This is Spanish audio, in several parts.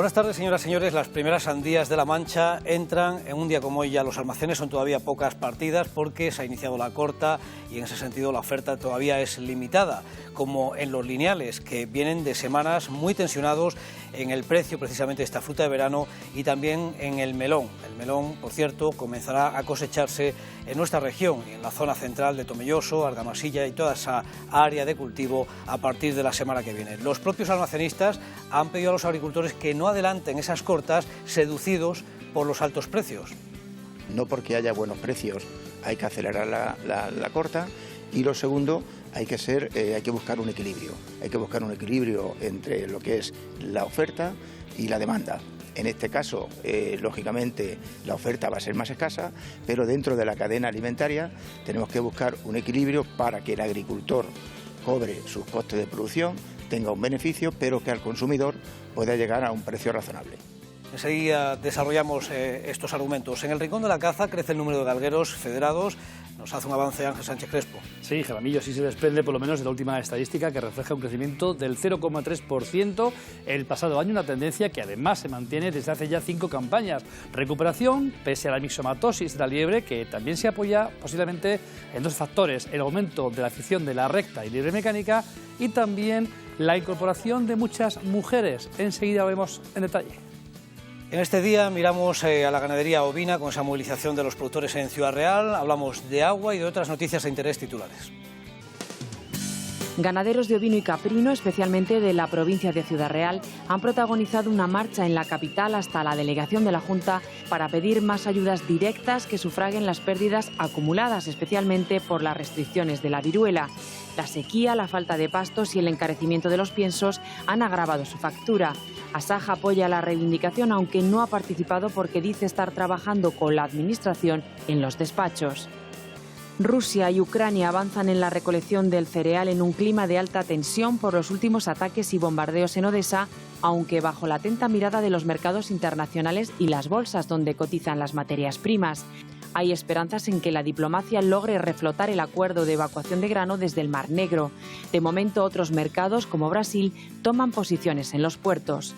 Buenas tardes, señoras y señores. Las primeras sandías de La Mancha entran en un día como hoy. Ya los almacenes son todavía pocas partidas porque se ha iniciado la corta y en ese sentido la oferta todavía es limitada, como en los lineales, que vienen de semanas muy tensionados en el precio precisamente de esta fruta de verano, y también en el melón. El melón, por cierto, comenzará a cosecharse en nuestra región, en la zona central de Tomelloso, Argamasilla y toda esa área de cultivo a partir de la semana que viene. Los propios almacenistas han pedido a los agricultores que no adelanten esas cortas, seducidos por los altos precios. No porque haya buenos precios hay que acelerar la corta, y lo segundo, hay que buscar un equilibrio. Hay que buscar un equilibrio entre lo que es la oferta y la demanda. En este caso, lógicamente, la oferta va a ser más escasa, pero dentro de la cadena alimentaria tenemos que buscar un equilibrio para que el agricultor cobre sus costes de producción, tenga un beneficio, pero que al consumidor pueda llegar a un precio razonable. Enseguida desarrollamos estos argumentos. En el rincón de la caza crece el número de galgueros federados. Nos hace un avance Ángel Sánchez Crespo. Sí, Jaramillo, así se desprende por lo menos de la última estadística, que refleja un crecimiento del 0,3% el pasado año, una tendencia que además se mantiene desde hace ya 5 campañas. Recuperación pese a la mixomatosis de la liebre, que también se apoya posiblemente en 2 factores: el aumento de la afición de la recta y liebre mecánica, y también la incorporación de muchas mujeres. Enseguida lo vemos en detalle. En este día miramos a la ganadería ovina con esa movilización de los productores en Ciudad Real, hablamos de agua y de otras noticias de interés titulares. Ganaderos de ovino y caprino, especialmente de la provincia de Ciudad Real, han protagonizado una marcha en la capital hasta la delegación de la Junta para pedir más ayudas directas que sufraguen las pérdidas acumuladas, especialmente por las restricciones de la viruela. La sequía, la falta de pastos y el encarecimiento de los piensos han agravado su factura. Asaja apoya la reivindicación, aunque no ha participado porque dice estar trabajando con la Administración en los despachos. Rusia y Ucrania avanzan en la recolección del cereal en un clima de alta tensión por los últimos ataques y bombardeos en Odesa, aunque bajo la atenta mirada de los mercados internacionales y las bolsas donde cotizan las materias primas. Hay esperanzas en que la diplomacia logre reflotar el acuerdo de evacuación de grano desde el Mar Negro. De momento, otros mercados, como Brasil, toman posiciones en los puertos.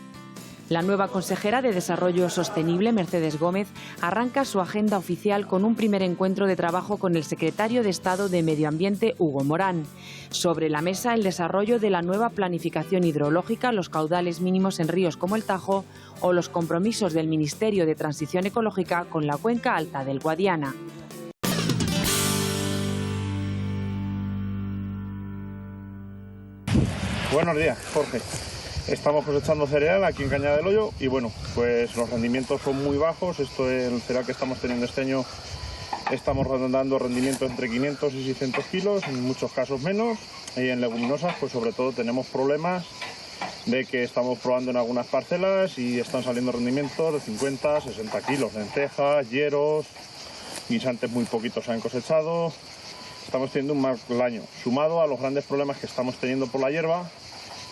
La nueva consejera de Desarrollo Sostenible, Mercedes Gómez, arranca su agenda oficial con un primer encuentro de trabajo con el secretario de Estado de Medio Ambiente, Hugo Morán. Sobre la mesa, el desarrollo de la nueva planificación hidrológica, los caudales mínimos en ríos como el Tajo o los compromisos del Ministerio de Transición Ecológica con la cuenca alta del Guadiana. Buenos días, Jorge. Estamos cosechando cereal aquí en Cañada del Hoyo y bueno, pues los rendimientos son muy bajos. El cereal que estamos teniendo este año, estamos dando rendimientos entre 500 y 600 kilos, en muchos casos menos. Y en leguminosas, pues sobre todo tenemos problemas de que estamos probando en algunas parcelas y están saliendo rendimientos de 50, 60 kilos, lentejas, hieros, guisantes muy poquitos se han cosechado. Estamos teniendo un mal año, sumado a los grandes problemas que estamos teniendo por la hierba,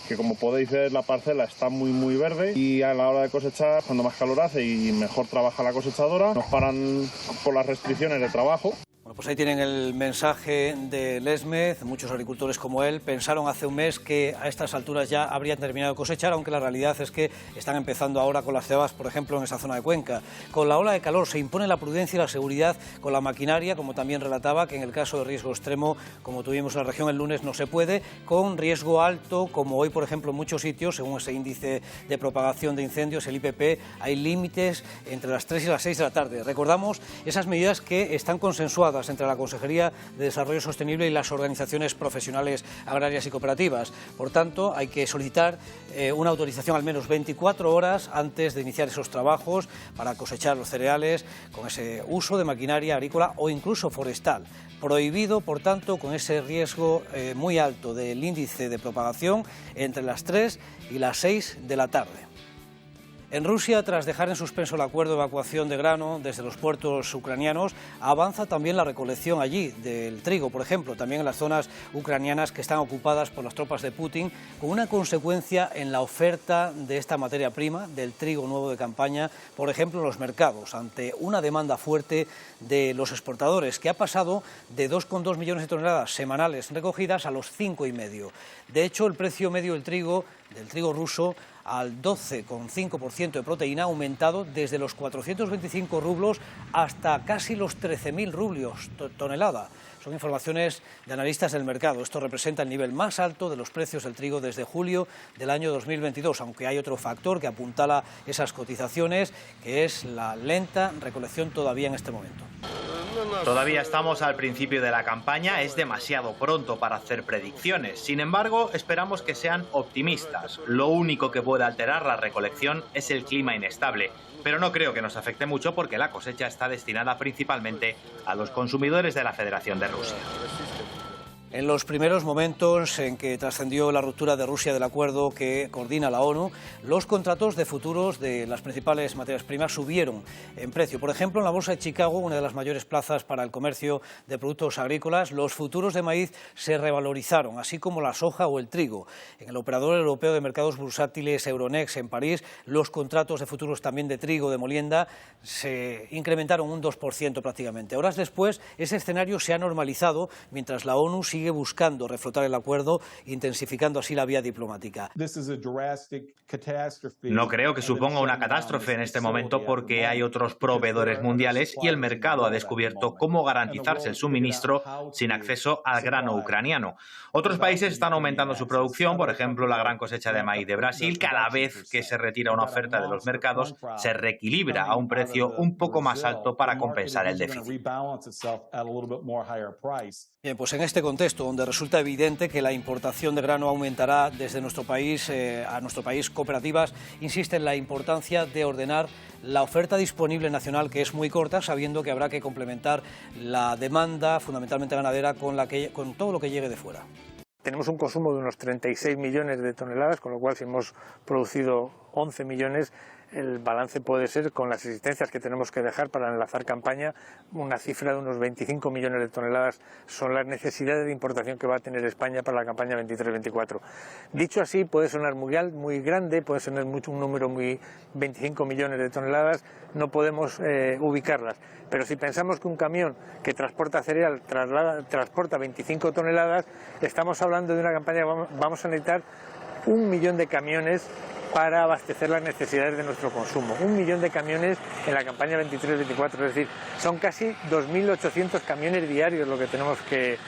que como podéis ver la parcela está muy verde, y a la hora de cosechar, cuando más calor hace y mejor trabaja la cosechadora, nos paran por las restricciones de trabajo. Bueno, pues ahí tienen el mensaje de Lesmez. Muchos agricultores como él pensaron hace un mes que a estas alturas ya habrían terminado de cosechar, aunque la realidad es que están empezando ahora con las cebas, por ejemplo, en esa zona de Cuenca. Con la ola de calor se impone la prudencia y la seguridad con la maquinaria, como también relataba, que en el caso de riesgo extremo, como tuvimos en la región el lunes, no se puede. Con riesgo alto, como hoy, por ejemplo, en muchos sitios, según ese índice de propagación de incendios, el IPP, hay límites entre las 3 y las 6 de la tarde. Recordamos esas medidas que están consensuadas entre la Consejería de Desarrollo Sostenible y las organizaciones profesionales agrarias y cooperativas. Por tanto, hay que solicitar una autorización al menos 24 horas antes de iniciar esos trabajos para cosechar los cereales con ese uso de maquinaria agrícola o incluso forestal. Prohibido, por tanto, con ese riesgo muy alto del índice de propagación entre las 3 y las 6 de la tarde. En Rusia, tras dejar en suspenso el acuerdo de evacuación de grano desde los puertos ucranianos, avanza también la recolección allí del trigo, por ejemplo, también en las zonas ucranianas que están ocupadas por las tropas de Putin, con una consecuencia en la oferta de esta materia prima, del trigo nuevo de campaña, por ejemplo, en los mercados, ante una demanda fuerte de los exportadores, que ha pasado de 2,2 millones de toneladas semanales recogidas a los 5,5. De hecho, el precio medio del trigo ruso al 12,5% de proteína, ha aumentado desde los 425 rublos hasta casi los 13.000 rublios tonelada. Son informaciones de analistas del mercado. Esto representa el nivel más alto de los precios del trigo desde julio del año 2022, aunque hay otro factor que apuntala esas cotizaciones, que es la lenta recolección todavía en este momento. Todavía estamos al principio de la campaña, es demasiado pronto para hacer predicciones. Sin embargo, esperamos que sean optimistas. Lo único que puede alterar la recolección es el clima inestable. Pero no creo que nos afecte mucho porque la cosecha está destinada principalmente a los consumidores de la Federación de Rusia. En los primeros momentos en que trascendió la ruptura de Rusia del acuerdo que coordina la ONU, los contratos de futuros de las principales materias primas subieron en precio. Por ejemplo, en la Bolsa de Chicago, una de las mayores plazas para el comercio de productos agrícolas, los futuros de maíz se revalorizaron, así como la soja o el trigo. En el operador europeo de mercados bursátiles Euronext en París, los contratos de futuros también de trigo de molienda se incrementaron un 2% prácticamente. Horas después, ese escenario se ha normalizado mientras la ONU sigue buscando reflotar el acuerdo, intensificando así la vía diplomática. No creo que suponga una catástrofe en este momento porque hay otros proveedores mundiales y el mercado ha descubierto cómo garantizarse el suministro sin acceso al grano ucraniano. Otros países están aumentando su producción, por ejemplo, la gran cosecha de maíz de Brasil. Cada vez que se retira una oferta de los mercados, se reequilibra a un precio un poco más alto para compensar el déficit. Bien, pues en este contexto, donde resulta evidente que la importación de grano aumentará desde nuestro país a nuestro país, cooperativas insisten en la importancia de ordenar la oferta disponible nacional, que es muy corta, sabiendo que habrá que complementar la demanda, fundamentalmente ganadera, con todo lo que llegue de fuera. Tenemos un consumo de unos 36 millones de toneladas, con lo cual si hemos producido 11 millones, el balance puede ser, con las existencias que tenemos que dejar para enlazar campaña, una cifra de unos 25 millones de toneladas son las necesidades de importación que va a tener España para la campaña 23-24. Dicho así, puede sonar muy grande, puede sonar un número 25 millones de toneladas, no podemos ubicarlas. Pero si pensamos que un camión que transporta cereal transporta 25 toneladas, estamos hablando de una campaña, vamos a necesitar 1 millón de camiones para abastecer las necesidades de nuestro consumo. 1 millón de camiones en la campaña 23-24, es decir, son casi 2.800 camiones diarios lo que tenemos que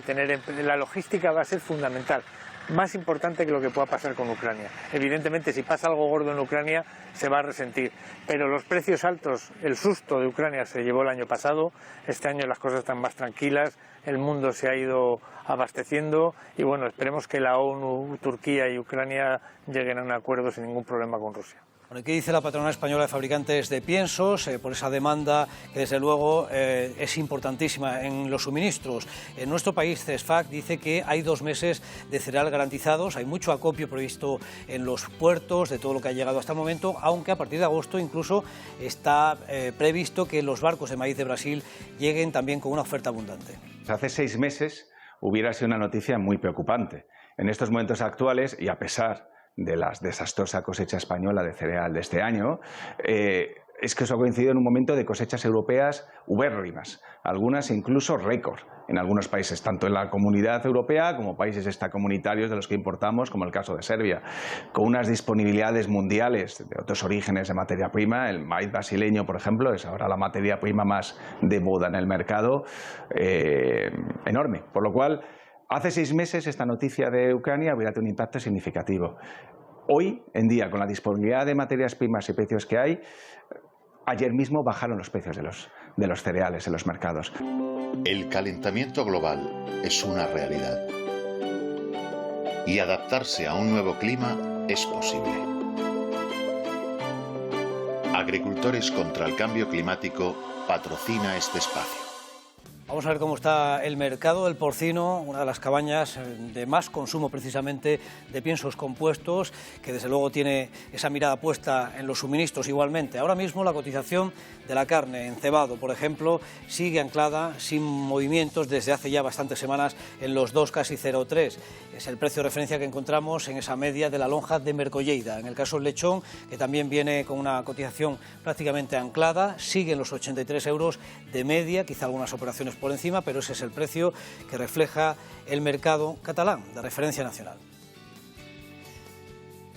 tener. La logística va a ser fundamental, más importante que lo que pueda pasar con Ucrania. Evidentemente, si pasa algo gordo en Ucrania, se va a resentir, pero los precios altos, el susto de Ucrania se llevó el año pasado, este año las cosas están más tranquilas, el mundo se ha ido abasteciendo y bueno, esperemos que la ONU, Turquía y Ucrania lleguen a un acuerdo sin ningún problema con Rusia. ¿Qué dice la patronal española de fabricantes de piensos por esa demanda que desde luego es importantísima en los suministros? En nuestro país, CESFAC dice que hay 2 meses de cereal garantizados, hay mucho acopio previsto en los puertos de todo lo que ha llegado hasta el momento, aunque a partir de agosto incluso está previsto que los barcos de maíz de Brasil lleguen también con una oferta abundante. Hace 6 meses hubiera sido una noticia muy preocupante. En estos momentos actuales, y a pesar de la desastrosa cosecha española de cereal de este año, es que eso ha coincidido en un momento de cosechas europeas ubérrimas, algunas incluso récord en algunos países, tanto en la comunidad europea como países extracomunitarios de los que importamos, como el caso de Serbia, con unas disponibilidades mundiales de otros orígenes de materia prima. El maíz brasileño, por ejemplo, es ahora la materia prima más de moda en el mercado, enorme, por lo cual hace 6 meses esta noticia de Ucrania hubiera tenido un impacto significativo. Hoy en día, con la disponibilidad de materias primas y precios que hay, ayer mismo bajaron los precios de los cereales en los mercados. El calentamiento global es una realidad y adaptarse a un nuevo clima es posible. Agricultores contra el Cambio Climático patrocina este espacio. Vamos a ver cómo está el mercado del porcino, una de las cabañas de más consumo precisamente de piensos compuestos, que desde luego tiene esa mirada puesta en los suministros igualmente. Ahora mismo la cotización de la carne en cebado, por ejemplo, sigue anclada sin movimientos desde hace ya bastantes semanas en los 2, casi 0,3. Es el precio de referencia que encontramos en esa media de la lonja de Mercolleida. En el caso del lechón, que también viene con una cotización prácticamente anclada, sigue en los 83 euros de media, quizá algunas operaciones por encima, pero ese es el precio que refleja el mercado catalán de referencia nacional.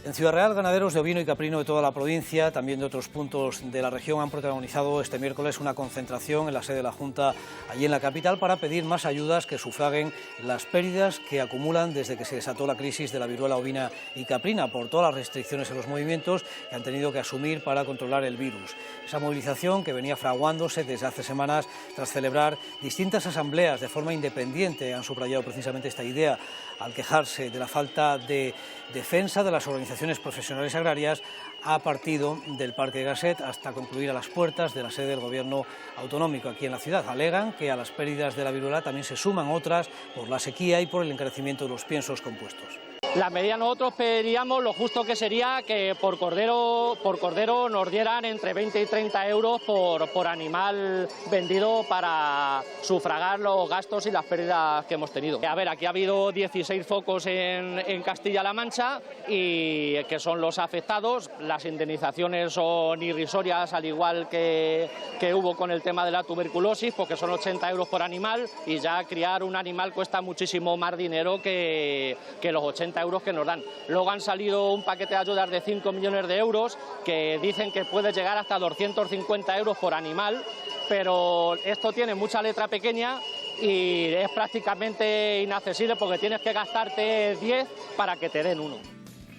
En Ciudad Real, ganaderos de ovino y caprino de toda la provincia, también de otros puntos de la región, han protagonizado este miércoles una concentración en la sede de la Junta, allí en la capital, para pedir más ayudas que sufraguen las pérdidas que acumulan desde que se desató la crisis de la viruela ovina y caprina, por todas las restricciones en los movimientos que han tenido que asumir para controlar el virus. Esa movilización, que venía fraguándose desde hace semanas tras celebrar distintas asambleas de forma independiente, han subrayado precisamente esta idea al quejarse de la falta de defensa de las organizaciones profesionales agrarias, ha partido del Parque de Gasset hasta concluir a las puertas de la sede del Gobierno autonómico aquí en la ciudad. Alegan que a las pérdidas de la viruela también se suman otras por la sequía y por el encarecimiento de los piensos compuestos. La medida nosotros pediríamos lo justo que sería que por cordero nos dieran entre 20 y 30 euros por animal vendido para sufragar los gastos y las pérdidas que hemos tenido. A ver, aquí ha habido 16 focos en Castilla-La Mancha y que son los afectados. Las indemnizaciones son irrisorias, al igual que hubo con el tema de la tuberculosis, porque son 80 euros por animal y ya criar un animal cuesta muchísimo más dinero que los 80 euros que nos dan. Luego han salido un paquete de ayudas de 5 millones de euros que dicen que puede llegar hasta 250 euros por animal, pero esto tiene mucha letra pequeña y es prácticamente inaccesible porque tienes que gastarte 10 para que te den uno.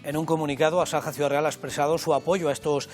En un comunicado, Asaja Ciudad Real ha expresado su apoyo a estos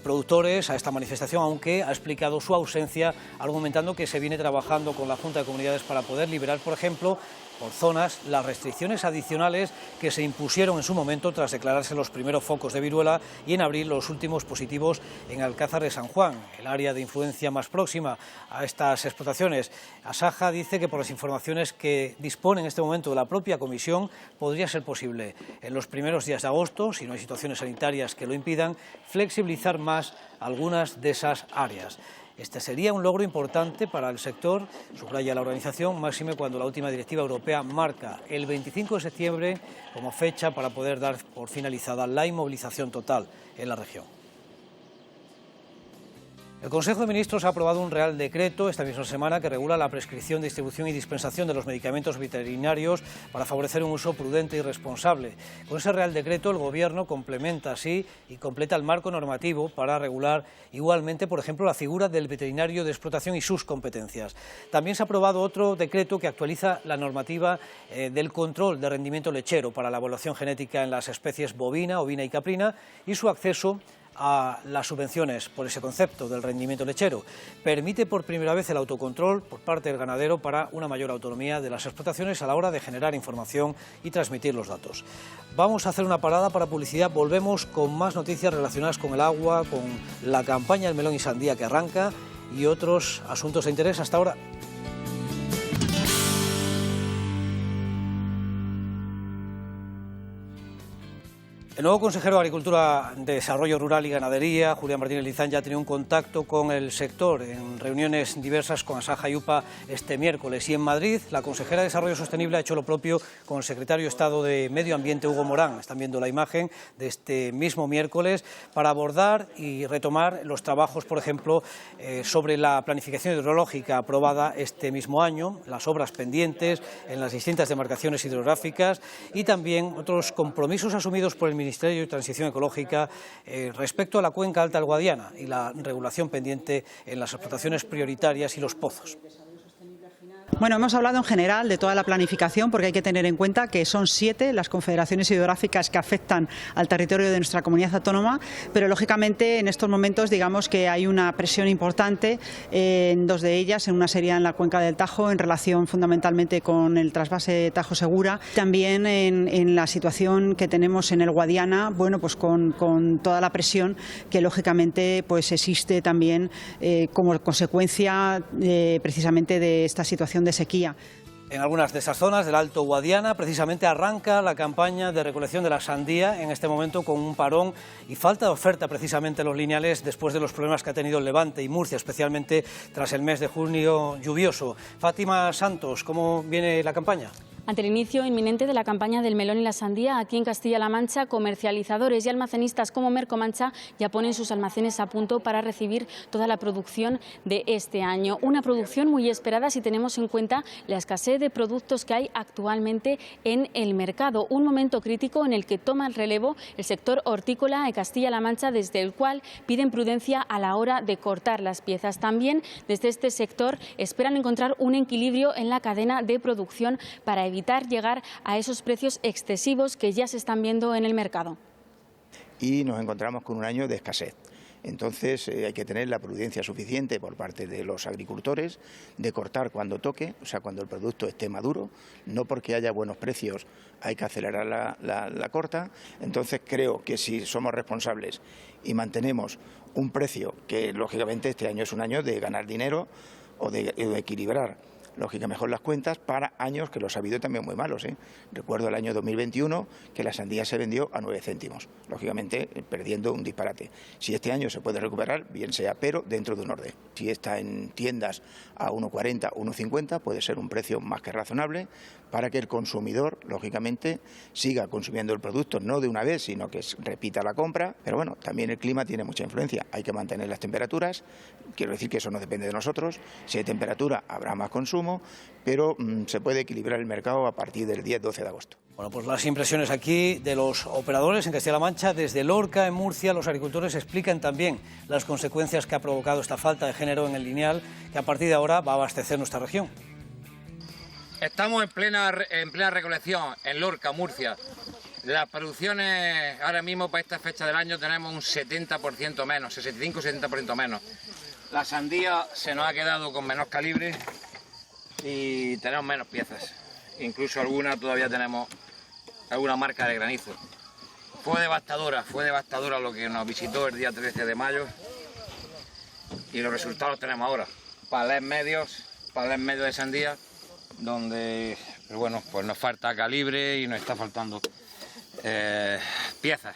productores, a esta manifestación, aunque ha explicado su ausencia, argumentando que se viene trabajando con la Junta de Comunidades para poder liberar, por ejemplo, por zonas, las restricciones adicionales que se impusieron en su momento tras declararse los primeros focos de viruela y en abril los últimos positivos en Alcázar de San Juan, el área de influencia más próxima a estas explotaciones. Asaja dice que por las informaciones que dispone en este momento de la propia comisión, podría ser posible en los primeros días de agosto, si no hay situaciones sanitarias que lo impidan, flexibilizar más algunas de esas áreas. Este sería un logro importante para el sector, subraya la organización, máxime cuando la última directiva europea marca el 25 de septiembre como fecha para poder dar por finalizada la inmovilización total en la región. El Consejo de Ministros ha aprobado un Real Decreto esta misma semana que regula la prescripción, distribución y dispensación de los medicamentos veterinarios para favorecer un uso prudente y responsable. Con ese Real Decreto el Gobierno complementa así y completa el marco normativo para regular igualmente, por ejemplo, la figura del veterinario de explotación y sus competencias. También se ha aprobado otro decreto que actualiza la normativa del control de rendimiento lechero para la evaluación genética en las especies bovina, ovina y caprina y su acceso a las subvenciones por ese concepto del rendimiento lechero. Permite por primera vez el autocontrol por parte del ganadero para una mayor autonomía de las explotaciones a la hora de generar información y transmitir los datos. Vamos a hacer una parada para publicidad, volvemos con más noticias relacionadas con el agua, con la campaña del melón y sandía que arranca y otros asuntos de interés. Hasta ahora. El nuevo consejero de Agricultura, Desarrollo Rural y Ganadería, Julián Martínez Lizán, ya ha tenido un contacto con el sector en reuniones diversas con Asaja y UPA este miércoles. Y en Madrid, la consejera de Desarrollo Sostenible ha hecho lo propio con el secretario de Estado de Medio Ambiente, Hugo Morán. Están viendo la imagen de este mismo miércoles para abordar y retomar los trabajos, por ejemplo, sobre la planificación hidrológica aprobada este mismo año, las obras pendientes en las distintas demarcaciones hidrográficas y también otros compromisos asumidos por el Ministerio de Transición Ecológica respecto a la cuenca alta del Guadiana y la regulación pendiente en las explotaciones prioritarias y los pozos. Bueno, hemos hablado en general de toda la planificación porque hay que tener en cuenta que son 7 las confederaciones hidrográficas que afectan al territorio de nuestra comunidad autónoma, pero lógicamente en estos momentos digamos que hay una presión importante en 2 de ellas, en una sería en la cuenca del Tajo en relación fundamentalmente con el trasvase Tajo Segura, también en la situación que tenemos en el Guadiana, bueno pues con toda la presión que lógicamente pues existe también como consecuencia precisamente de esta situación de sequía. En algunas de esas zonas del Alto Guadiana precisamente arranca la campaña de recolección de la sandía en este momento con un parón y falta de oferta precisamente en los lineales después de los problemas que ha tenido el Levante y Murcia, especialmente tras el mes de junio lluvioso. Fátima Santos, ¿cómo viene la campaña? Ante el inicio inminente de la campaña del melón y la sandía, aquí en Castilla-La Mancha, comercializadores y almacenistas como Mercomancha ya ponen sus almacenes a punto para recibir toda la producción de este año. Una producción muy esperada si tenemos en cuenta la escasez de productos que hay actualmente en el mercado. Un momento crítico en el que toma el relevo el sector hortícola de Castilla-La Mancha, desde el cual piden prudencia a la hora de cortar las piezas. También desde este sector esperan encontrar un equilibrio en la cadena de producción para evitar llegar a esos precios excesivos que ya se están viendo en el mercado. Y nos encontramos con un año de escasez. Entonces hay que tener la prudencia suficiente por parte de los agricultores de cortar cuando toque, o sea, cuando el producto esté maduro. No porque haya buenos precios hay que acelerar la corta. Entonces creo que si somos responsables y mantenemos un precio que lógicamente este año es un año de ganar dinero o de equilibrar lógicamente mejor las cuentas para años que los ha habido también muy malos. Recuerdo el año 2021 que la sandía se vendió a 9 céntimos, lógicamente perdiendo un disparate. Si este año se puede recuperar, bien sea, pero dentro de un orden. Si está en tiendas a 1,40, 1,50, puede ser un precio más que razonable para que el consumidor, lógicamente, siga consumiendo el producto, no de una vez, sino que repita la compra. Pero bueno, también el clima tiene mucha influencia. Hay que mantener las temperaturas. Quiero decir que eso no depende de nosotros. Si hay temperatura, habrá más consumo, pero se puede equilibrar el mercado a partir del 10-12 de agosto. Bueno, pues las impresiones aquí de los operadores en Castilla-La Mancha. Desde Lorca, en Murcia, los agricultores explican también las consecuencias que ha provocado esta falta de género en el lineal, que a partir de ahora va a abastecer nuestra región. Estamos en plena recolección en Lorca, Murcia. Las producciones ahora mismo para esta fecha del año tenemos un 70% menos, 65-70% menos. La sandía se nos ha quedado con menos calibre y tenemos menos piezas. Incluso algunas todavía tenemos alguna marca de granizo. Fue devastadora lo que nos visitó el día 13 de mayo y los resultados los tenemos ahora. Palés medios de sandía, donde pero bueno, pues nos falta calibre y nos está faltando piezas.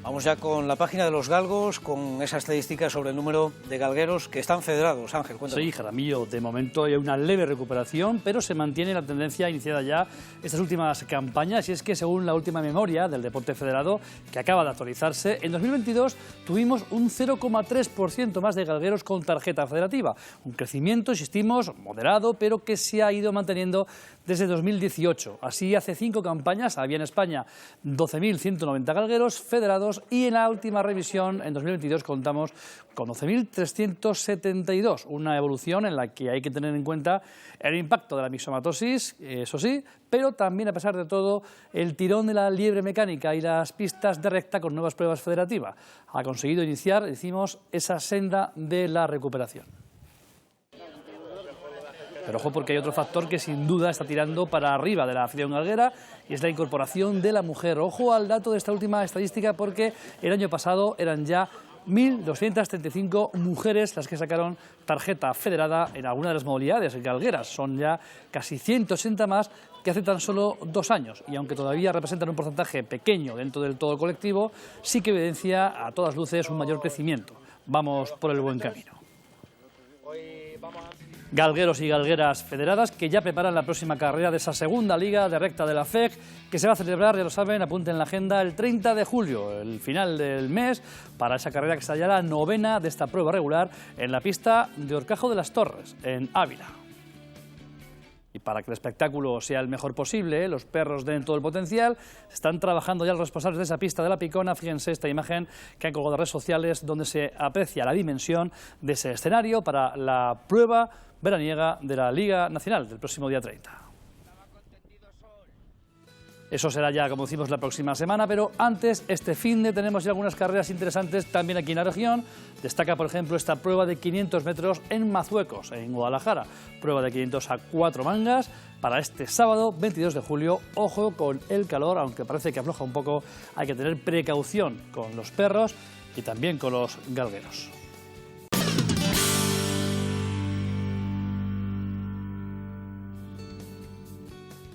Vamos ya con la página de los galgos, con esa estadística sobre el número de galgueros que están federados. Ángel, cuéntanos. Sí, Jaramillo, de momento hay una leve recuperación, pero se mantiene la tendencia iniciada ya estas últimas campañas, y es que según la última memoria del deporte federado, que acaba de actualizarse, en 2022 tuvimos un 0,3% más de galgueros con tarjeta federativa. Un crecimiento, insistimos, moderado, pero que se ha ido manteniendo desde 2018. Así, hace 5 campañas había en España 12.190 galgueros federados, y en la última revisión, en 2022, contamos con 12.372, una evolución en la que hay que tener en cuenta el impacto de la mixomatosis, eso sí, pero también, a pesar de todo, el tirón de la liebre mecánica y las pistas de recta con nuevas pruebas federativas. Ha conseguido iniciar, decimos, esa senda de la recuperación. Pero ojo, porque hay otro factor que sin duda está tirando para arriba de la afición galguera, y es la incorporación de la mujer. Ojo al dato de esta última estadística, porque el año pasado eran ya 1.235 mujeres las que sacaron tarjeta federada en alguna de las modalidades galgueras. Son ya casi 180 más que hace tan solo 2 años. Y aunque todavía representan un porcentaje pequeño dentro del todo colectivo, sí que evidencia a todas luces un mayor crecimiento. Vamos por el buen camino. Galgueros y galgueras federadas que ya preparan la próxima carrera de esa segunda liga de recta de la FEG, que se va a celebrar, ya lo saben, apunten en la agenda, el 30 de julio, el final del mes, para esa carrera que será ya la 9ª de esta prueba regular en la pista de Horcajo de las Torres, en Ávila. Y para que el espectáculo sea el mejor posible, los perros den todo el potencial, están trabajando ya los responsables de esa pista de la Picona. Fíjense esta imagen que han colgado en redes sociales, donde se aprecia la dimensión de ese escenario para la prueba veraniega de la Liga Nacional del próximo día 30. Eso será ya, como decimos, la próxima semana, pero antes, este finde, tenemos ya algunas carreras interesantes también aquí en la región. Destaca, por ejemplo, esta prueba de 500 metros en Mazuecos, en Guadalajara. Prueba de 500 a 4 mangas para este sábado, 22 de julio. Ojo con el calor, aunque parece que afloja un poco, hay que tener precaución con los perros y también con los galgueros.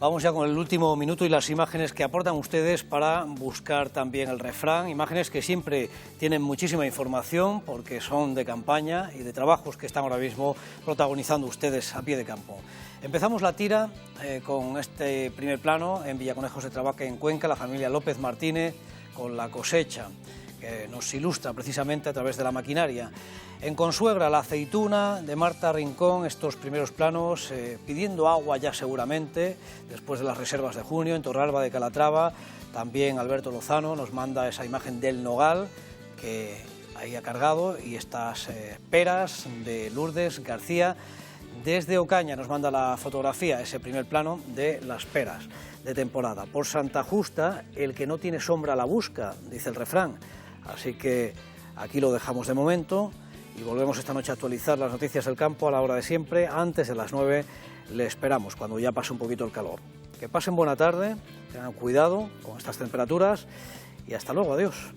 Vamos ya con el último minuto y las imágenes que aportan ustedes para buscar también el refrán, imágenes que siempre tienen muchísima información porque son de campaña y de trabajos que están ahora mismo protagonizando ustedes a pie de campo. Empezamos la tira con este primer plano en Villaconejos de Trabaque, en Cuenca, la familia López Martínez con la cosecha, que nos ilustra precisamente a través de la maquinaria. En Consuegra, la aceituna de Marta Rincón, estos primeros planos pidiendo agua ya seguramente, después de las reservas de junio. En Torralba de Calatrava, también Alberto Lozano nos manda esa imagen del nogal que ahí ha cargado, y estas peras de Lourdes García. Desde Ocaña nos manda la fotografía, ese primer plano de las peras de temporada. Por Santa Justa, el que no tiene sombra la busca, dice el refrán. Así que aquí lo dejamos de momento y volvemos esta noche a actualizar las noticias del campo a la hora de siempre. Antes de las 9 le esperamos, cuando ya pase un poquito el calor. Que pasen buena tarde, tengan cuidado con estas temperaturas y hasta luego, adiós.